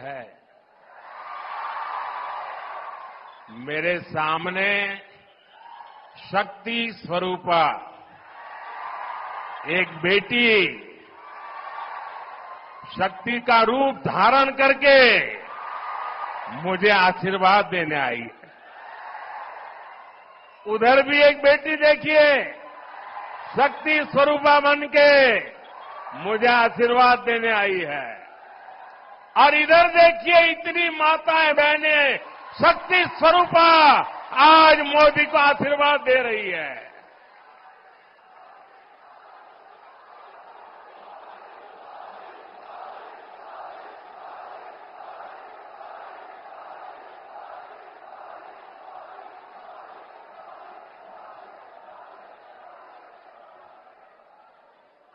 है। मेरे सामने शक्ति स्वरूपा एक बेटी शक्ति का रूप धारण करके मुझे आशीर्वाद देने आई है। उधर भी एक बेटी देखिए, शक्ति स्वरूपा बन के मुझे आशीर्वाद देने आई है। और इधर देखिए, इतनी माताएं बहनें शक्ति स्वरूपा आज मोदी को आशीर्वाद दे रही है।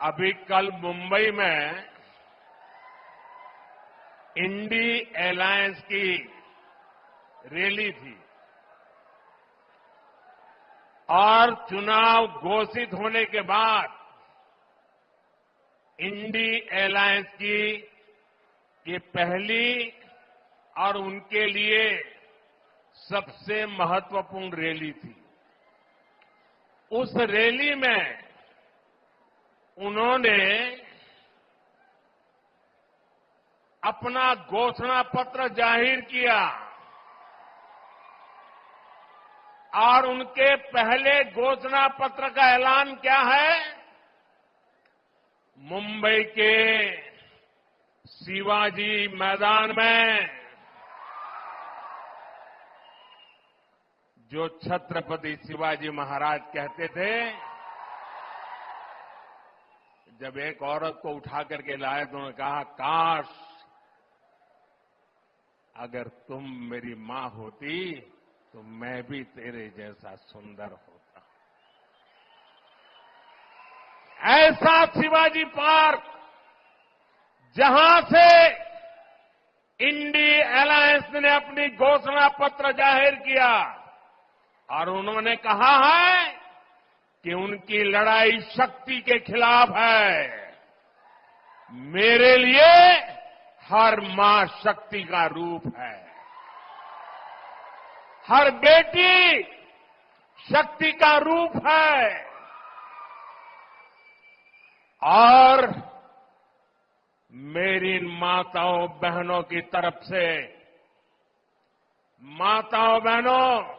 अभी कल मुंबई में इंडी अलायंस की रैली थी और चुनाव घोषित होने के बाद इंडी अलायंस की ये पहली और उनके लिए सबसे महत्वपूर्ण रैली थी। उस रैली में उन्होंने अपना घोषणा पत्र जाहिर किया और उनके पहले घोषणा पत्र का ऐलान क्या है? मुंबई के शिवाजी मैदान में जो छत्रपति शिवाजी महाराज कहते थे, जब एक औरत को उठा करके लाए तो उन्होंने कहा, काश अगर तुम मेरी मां होती तो मैं भी तेरे जैसा सुंदर होता। ऐसा शिवाजी पार्क जहां से इंडी अलायंस ने अपनी घोषणा पत्र जाहिर किया और उन्होंने कहा है कि उनकी लड़ाई शक्ति के खिलाफ है। मेरे लिए हर मां शक्ति का रूप है, हर बेटी शक्ति का रूप है। और मेरी माताओं बहनों की तरफ से, माताओं बहनों,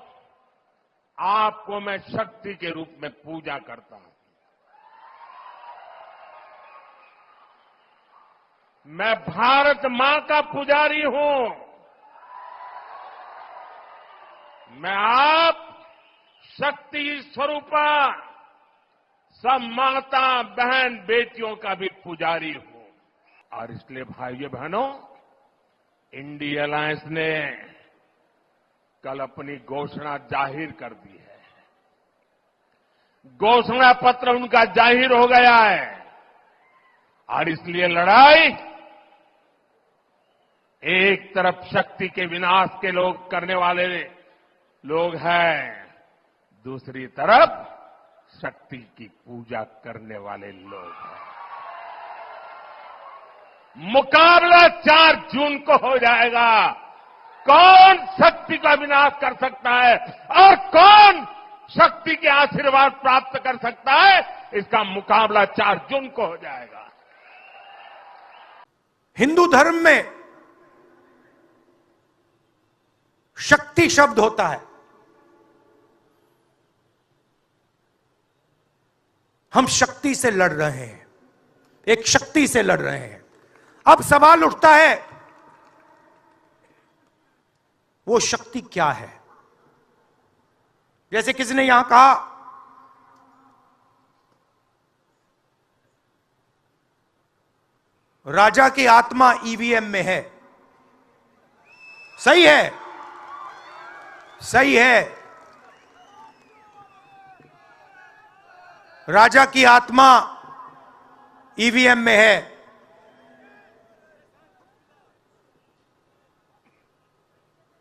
आपको मैं शक्ति के रूप में पूजा करता हूं। मैं भारत मां का पुजारी हूं। मैं आप शक्ति स्वरूपा सब माता बहन बेटियों का भी पुजारी हूं। और इसलिए भाइयों बहनों, इंडी अलायंस ने कल अपनी घोषणा जाहिर कर दी है। घोषणा पत्र उनका जाहिर हो गया है और इसलिए लड़ाई एक तरफ शक्ति के विनाश के लोग करने वाले लोग हैं, दूसरी तरफ शक्ति की पूजा करने वाले लोग हैं। मुकाबला 4 जून को हो जाएगा। कौन शक्ति का विनाश कर सकता है और कौन शक्ति के आशीर्वाद प्राप्त कर सकता है, इसका मुकाबला 4 जून को हो जाएगा। हिंदू धर्म में शक्ति शब्द होता है। हम शक्ति से लड़ रहे हैं, एक शक्ति से लड़ रहे हैं। अब सवाल उठता है, वो शक्ति क्या है? जैसे किसी ने यहां कहा, राजा की आत्मा ईवीएम में है। सही है, सही है। राजा की आत्मा ईवीएम में है।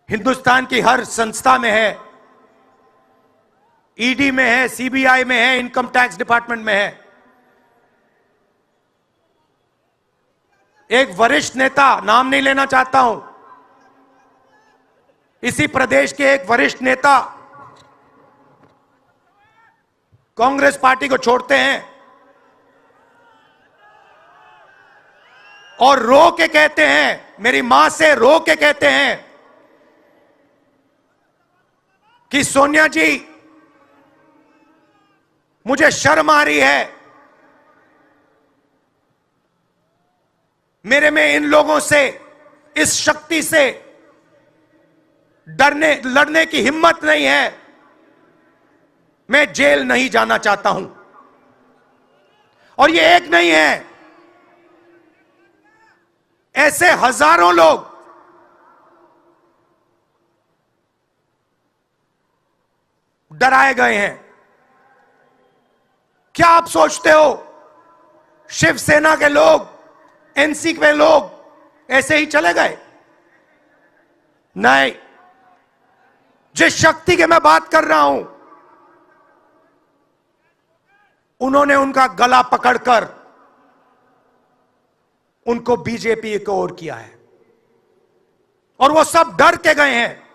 हिंदुस्तान की हर संस्था में है, ईडी में है, सीबीआई में है, इनकम टैक्स डिपार्टमेंट में है। एक वरिष्ठ नेता, नाम नहीं लेना चाहता हूं, इसी प्रदेश के एक वरिष्ठ नेता कांग्रेस पार्टी को छोड़ते हैं और रो के कहते हैं, मेरी मां से रो के कहते हैं कि सोनिया जी, मुझे शर्म आ रही है, मेरे में इन लोगों से, इस शक्ति से लड़ने की हिम्मत नहीं है, मैं जेल नहीं जाना चाहता हूं। और ये एक नहीं है, ऐसे हजारों लोग डराए गए हैं। क्या आप सोचते हो शिवसेना के लोग, एनसी के लोग ऐसे ही चले गए? नहीं, जिस शक्ति की मैं बात कर रहा हूं, उन्होंने उनका गला पकड़कर उनको बीजेपी की ओर किया है और वो सब डर के गए हैं।